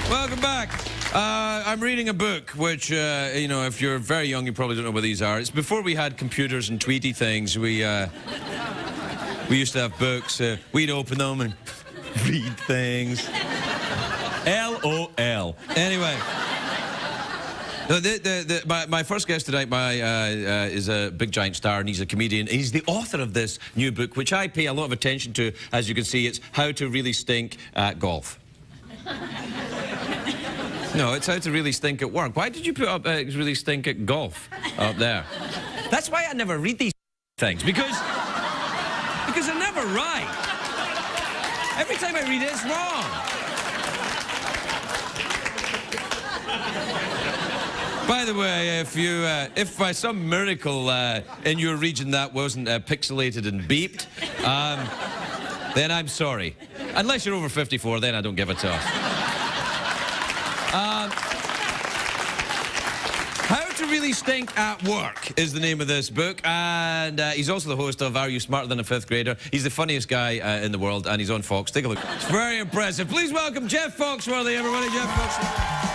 Welcome back. I'm reading a book which, you know, if you're very young, you probably don't know what these are. It's before we had computers and tweety things. We used to have books. We'd open them and read things. LOL. Anyway. My first guest tonight is a big giant star, and he's a comedian. He's the author of this new book, which I pay a lot of attention to. As you can see, it's How to Really Stink at Golf. No, it's How to Really Stink at Work. Why did you put up Really Stink at Golf up there? That's why I never read these things, because they're never right. Every time I read it, it's wrong. By the way, if by some miracle in your region that wasn't pixelated and beeped, then I'm sorry. Unless you're over 54, then I don't give a toss. How to Really Stink at Work is the name of this book, and he's also the host of Are You Smarter Than a Fifth Grader? He's the funniest guy in the world, and he's on Fox. Take a look. It's very impressive. Please welcome Jeff Foxworthy, everybody. Jeff Foxworthy.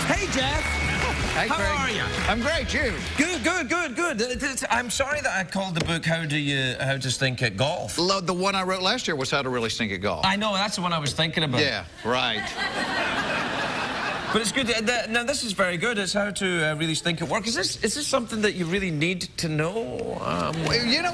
Hey, Jeff. Hey, How Craig. are you? I'm great, you? Good. I'm sorry that I called the book How to Stink at Golf. The one I wrote last year was How to Really Stink at Golf. I know, that's the one I was thinking about. Yeah, right. But it's good. Now, this is very good. It's How to Really Stink at Work. Is this something that you really need to know? Well, you know,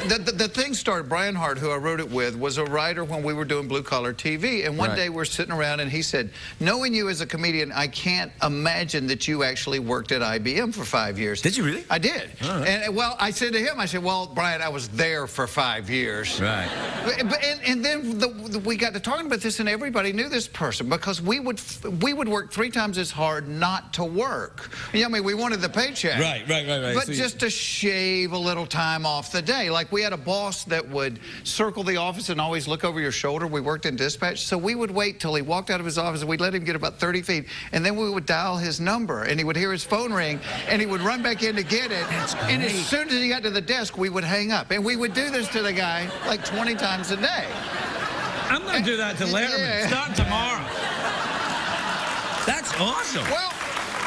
the thing started, Brian Hart, who I wrote it with, was a writer when we were doing blue-collar TV. And one day we're sitting around and he said, knowing you as a comedian, I can't imagine that you actually worked at IBM for 5 years. Did you really? I did. Right. And, well, I said to him, I said, well, Brian, I was there for 5 years. Right. And then we got to talking about this, and everybody knew this person because we would work 3 times as hard not to work. You know, I mean, we wanted the paycheck. Right. But so just to shave a little time off the day. Like, we had a boss that would circle the office and always look over your shoulder. We worked in dispatch, so we would wait till he walked out of his office, and we'd let him get about 30 feet, and then we would dial his number, and he would hear his phone ring, and he would run back in to get it. And as soon as he got to the desk, we would hang up. And we would do this to the guy like 20 times a day. I'm going to do that to Letterman, starting tomorrow. That's awesome. Well,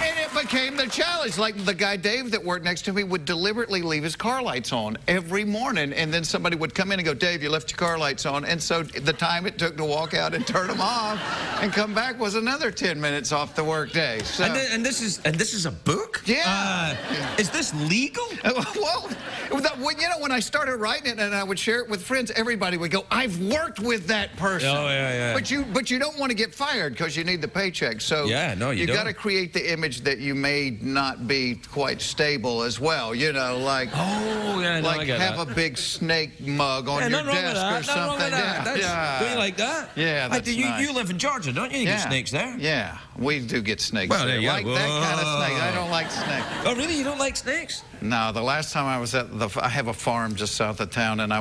and it became the challenge. Like, the guy, Dave, that worked next to me would deliberately leave his car lights on every morning, and then somebody would come in and go, Dave, you left your car lights on. And so the time it took to walk out and turn them off and come back was another 10 minutes off the work day. So, and this is a book? Yeah. Is this legal? Well, you know, when I started writing it and I would share it with friends, everybody would go, I've worked with that person. Oh, yeah. But you don't want to get fired because you need the paycheck. So yeah, no, you don't. got to create the image that you may not be quite stable as well. You know, like, I get have that. a big snake mug on your desk or something. Do you like that? Yeah, that's nice. You live in Georgia, don't you? You get snakes there. Yeah, we do get snakes. Well, there. yeah, Like that kind of snake. I don't like snakes. Oh, really? You don't like snakes? No, the last time I was at I have a farm just south of town, and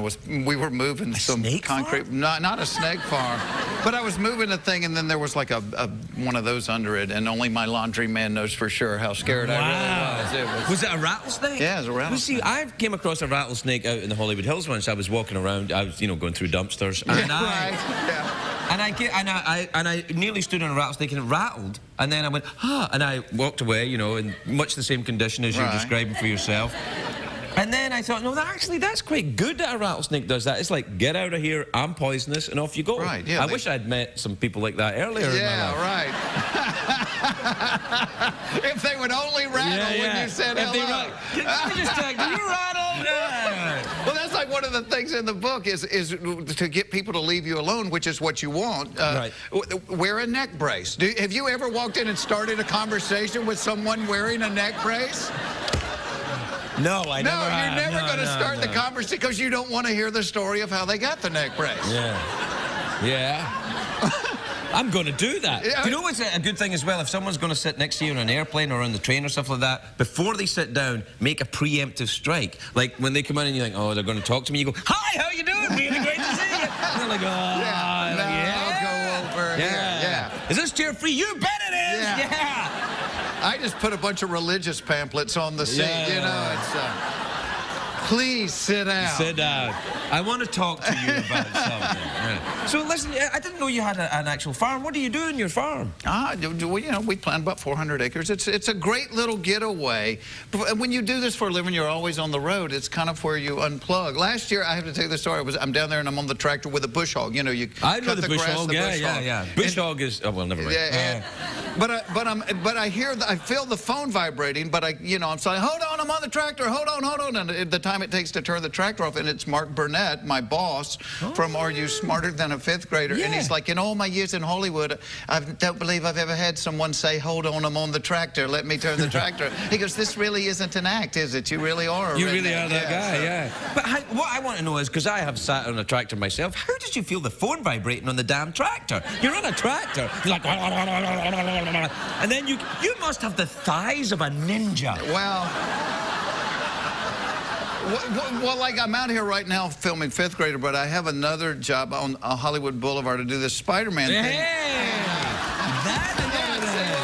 we were moving some concrete. Farm? Not a snake farm, but I was moving a thing, and then there was like one of those under it, and only my laundry man knows for sure how scared I really was. Was it a rattlesnake? Yeah, it was a rattlesnake. Well, see, I came across a rattlesnake out in the Hollywood Hills once. I was walking around. I was, you know, going through dumpsters, and I nearly stood on a rattlesnake, and it rattled, and then I went, and I walked away, you know, in much the same condition as you're describing for yourself. And then I thought, no, actually, that's quite good that a rattlesnake does that. It's like, get out of here, I'm poisonous, and off you go. Right, yeah. I wish I'd met some people like that earlier in my life. Right. If they would only rattle when you said hello. Can you just check, do you rattle? Well, that's like one of the things in the book is to get people to leave you alone, which is what you want. Wear a neck brace. Have you ever walked in and started a conversation with someone wearing a neck brace? No, I never have. You're never going to start the conversation because you don't want to hear the story of how they got the neck brace. Yeah. I'm going to do that. Yeah. Do you know what's a good thing as well? If someone's going to sit next to you on an airplane or on the train or stuff like that, before they sit down, make a preemptive strike. Like when they come in and you think, oh, they're going to talk to me, you go, hi, how you doing? Really great to see you. And they're like, oh, I'll go over. Yeah. Is this chair free? You bet it is! Yeah. I just put a bunch of religious pamphlets on the seat, you know, it's... Please sit down. Sit down. I want to talk to you about something. Yeah. So listen, I didn't know you had an actual farm. What do you do in your farm? We plant about 400 acres. It's a great little getaway. When you do this for a living, you're always on the road. It's kind of where you unplug. Last year, I have to tell you the story. I'm down there and I'm on the tractor with a bush hog. You know, you I know cut the bush grass, hog. the Yeah, bush hog. yeah. Bush hog is. Oh well, never mind. Yeah. But I feel the phone vibrating. But I'm saying, hold on, I'm on the tractor. Hold on. And the time it takes to turn the tractor off, and it's Mark Burnett, my boss from Are You Smarter Than a Fifth Grader? Yeah. And he's like, in all my years in Hollywood, I don't believe I've ever had someone say, hold on, I'm on the tractor, let me turn the tractor. He goes, this really isn't an act, is it? You really are. You really are that guy, yeah. But what I want to know is, because I have sat on a tractor myself, how did you feel the phone vibrating on the damn tractor? You're on a tractor, you're like, and then you must have the thighs of a ninja. Well, like I'm out here right now filming Fifth Grader, but I have another job on Hollywood Boulevard to do this Spider-Man thing. Hey! That's what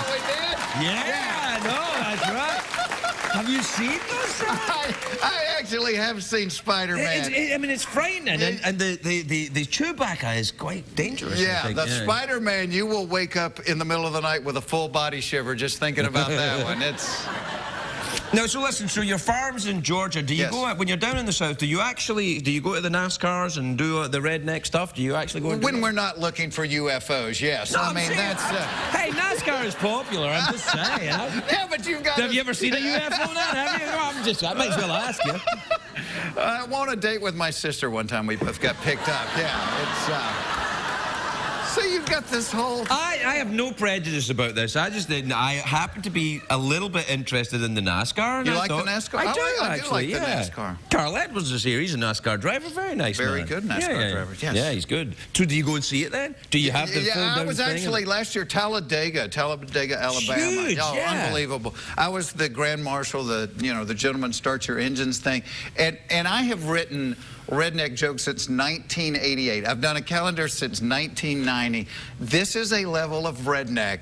we did? Yeah, no, that's right. Have you seen this? I actually have seen Spider-Man. I mean, it's frightening, and the Chewbacca is quite dangerous. Yeah, the Spider-Man, you will wake up in the middle of the night with a full body shiver just thinking about that one. It's... No, so listen, so your farm's in Georgia. Do you go out, when you're down in the south, do you go to the NASCARs and do the redneck stuff? Do you actually go when we're not looking for UFOs, yes. No, I mean, that's... Hey, NASCAR is popular, I'm just saying. Yeah, but you've got... Have you ever seen a UFO then, have you? No, I might as well ask you. I went on a date with my sister one time. We both got picked up. Yeah, it's... So you've got this whole... I have no prejudice about this. I happen to be a little bit interested in the NASCAR. You like the NASCAR? I do like the NASCAR. Carl Edwards is here. He's a NASCAR driver. Very nice Very good NASCAR driver, yes. Yeah, he's good. So do you go and see it then? Do you have the full I was actually last year, Talladega, Alabama. Huge, Unbelievable. I was the Grand Marshal, the gentleman starts your engines thing. And I have written redneck jokes since 1988. I've done a calendar since 1990. This is a level of redneck.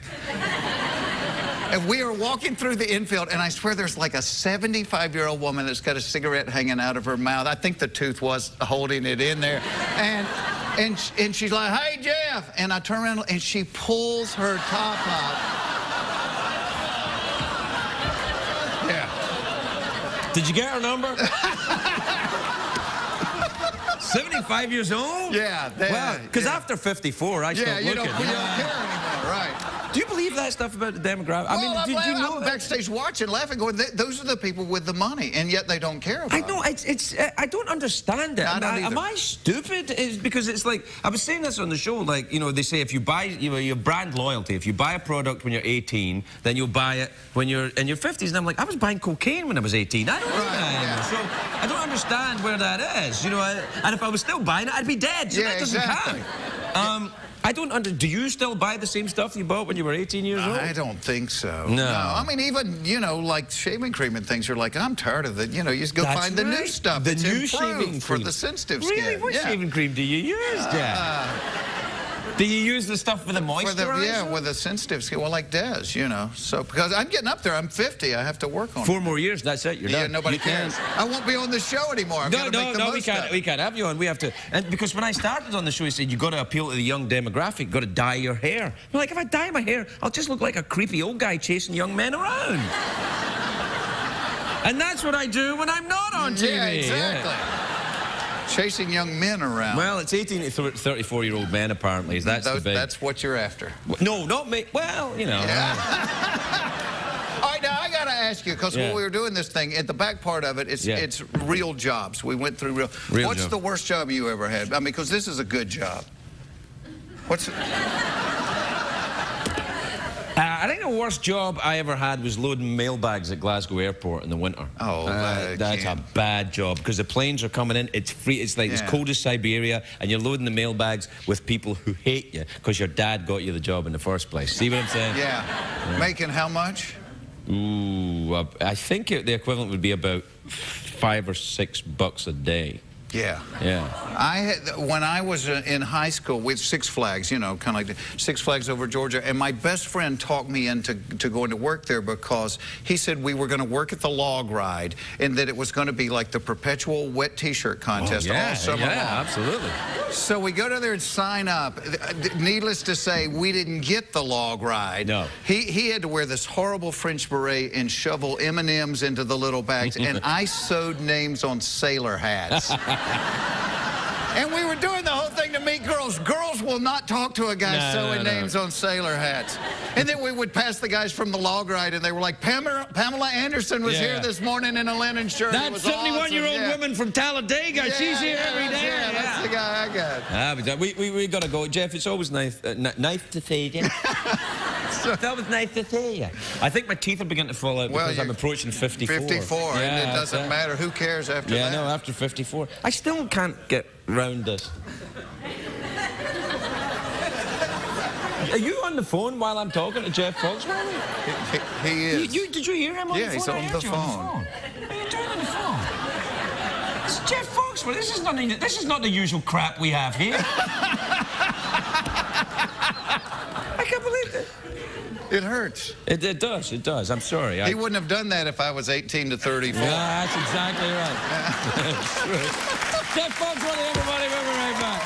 And we are walking through the infield, and I swear there's like a 75-year-old woman that's got a cigarette hanging out of her mouth. I think the tooth was holding it in there. And she's like, hey, Jeff. And I turn around, and she pulls her top up. Yeah. Did you get her number? 75 years old? Yeah. Wow. Because after 54, I stopped looking. You don't care anymore, right. Do you believe that stuff about the demographic? I mean, did you know I'm backstage watching, laughing, going, those are the people with the money, and yet they don't care about it. I know, I don't understand it. Am I stupid? It's because it's like, I was saying this on the show, like, they say if you buy, your brand loyalty, if you buy a product when you're 18, then you'll buy it when you're in your 50s. And I'm like, I was buying cocaine when I was 18. I don't know that anymore. So I don't understand where that is. And if I was still buying it, I'd be dead. So that doesn't count. I don't do you still buy the same stuff you bought when you were 18 years old? I don't think so. No. I mean, even, like shaving cream and things, you're like, I'm tired of it. You just go find the new stuff. The it's new shaving for cream. the sensitive skin. Really? What shaving cream do you use, Dad? Do you use the stuff for the moisturizer? With the sensitive skin. Well, like Des, So, because I'm getting up there. I'm 50. I have to work on it. 4 more years, that's it. You're done. Yeah, nobody cares. I won't be on the show anymore. No, we can't have you on. We have to. And because when I started on the show, he said, you've got to appeal to the young demographic. You've got to dye your hair. I'm like, if I dye my hair, I'll just look like a creepy old guy chasing young men around. And that's what I do when I'm not on TV. Yeah, exactly. Chasing young men around. Well, it's 18 to 34-year-old men, apparently. That's what you're after. No, not me. Well, Yeah. All right, now I got to ask you, because when we were doing this thing, at the back part of it, it's real jobs. We went through real What's the worst job you ever had? I mean, because this is a good job. I think the worst job I ever had was loading mailbags at Glasgow Airport in the winter. Oh, that's a bad job, because the planes are coming in. It's free. It's like as cold as Siberia, and you're loading the mailbags with people who hate you because your dad got you the job in the first place. See what I'm saying? Yeah. Making how much? Ooh, I think the equivalent would be about $5 or $6 a day. Yeah. Yeah. When I was in high school with Six Flags, you know, kind of like the Six Flags over Georgia, and my best friend talked me into going to work there because he said we were going to work at the log ride and that it was going to be like the perpetual wet T-shirt contest all summer long. Yeah, absolutely. So we go down there and sign up. Needless to say, we didn't get the log ride. No. He had to wear this horrible French beret and shovel M&Ms into the little bags, and I sewed names on sailor hats. And we were doing the whole thing to meet girls. Girls will not talk to a guy sewing names on sailor hats. And then we would pass the guys from the log ride, and they were like, Pamela Anderson was here this morning in a linen shirt. That 71-year-old woman from Talladega. She's here every day. Yeah, that's the guy I got. We got to go. Jeff, it's always nice to see you. It's always nice to see you. I think my teeth are beginning to fall out because I'm approaching 54. 54, yeah, and it doesn't matter. Who cares after that? Yeah, no, after 54. I still can't get round this. Are you on the phone while I'm talking to Jeff Foxworthy? He is. Did you hear him on the phone? Yeah, he's on the phone. What are you doing on the phone? It's Jeff Foxworthy. This is not the usual crap we have here. I can't believe it. It hurts. It does. I'm sorry. He wouldn't have done that if I was 18 to 34. Yeah, that's exactly right. That's true. Jeff Foxworthy, everybody. We'll be right back.